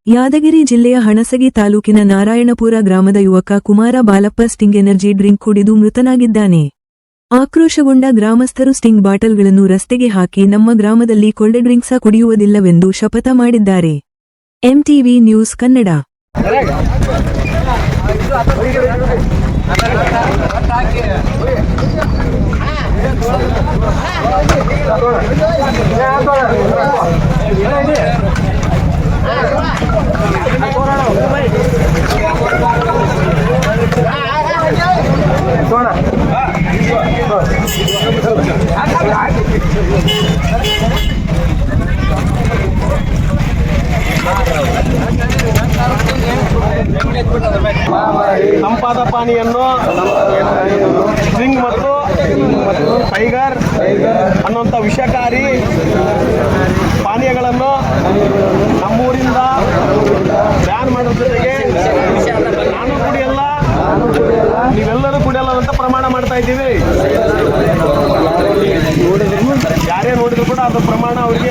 ಯಾದಗಿರಿ ಜಿಲ್ಲೆಯ ಹಣಸಗಿ ತಾಲೂಕಿನ ನಾರಾಯಣಪುರ ಗ್ರಾಮದ ಯುವಕ Kumara Balappa Sting energy drink ಕುಡಿದು ಮೃತನಾಗಿದ್ದಾನೆ. ಆಕ್ರೋಶಗೊಂಡ ಗ್ರಾಮಸ್ಥರು ಸ್ಟಿಂಗ್ ಬಾಟಲ್ಗಳನ್ನು ರಸ್ತೆಗೆ ಹಾಕಿ ನಮ್ಮ ಗ್ರಾಮದಲ್ಲಿ ಕೋಲ್ಡ್ ಡ್ರಿಂಕ್ಸ ಕುಡಿಯುವುದಿಲ್ಲವೆಂದು ಶಪಥ ಮಾಡಿದ್ದಾರೆ. MTV news Kannada. ತಂಪಾದ ಪಾನೀಯನ್ನು ಸ್ಟ್ರಿಂಗ್ ಮತ್ತು ಟೈಗರ್ ಅನ್ನುವಂಥ ವಿಷಕಾರಿ ಪಾನೀಯಗಳನ್ನು ನಮ್ಮೂರಿಂದ ಬ್ಯಾನ್ ಮಾಡೋದ್ರ ಜೊತೆಗೆ ನಾನು ಕುಡಿಯಲ್ಲ, ನೀವೆಲ್ಲರೂ ಕುಡಿಯಲ್ಲ ಅಂತ ಪ್ರಮಾಣ ಮಾಡ್ತಾ ಇದ್ದೀವಿ. ಯಾರೇ ನೋಡಿದ್ರು ಕೂಡ ಅದರ ಪ್ರಮಾಣ ಅವರಿಗೆ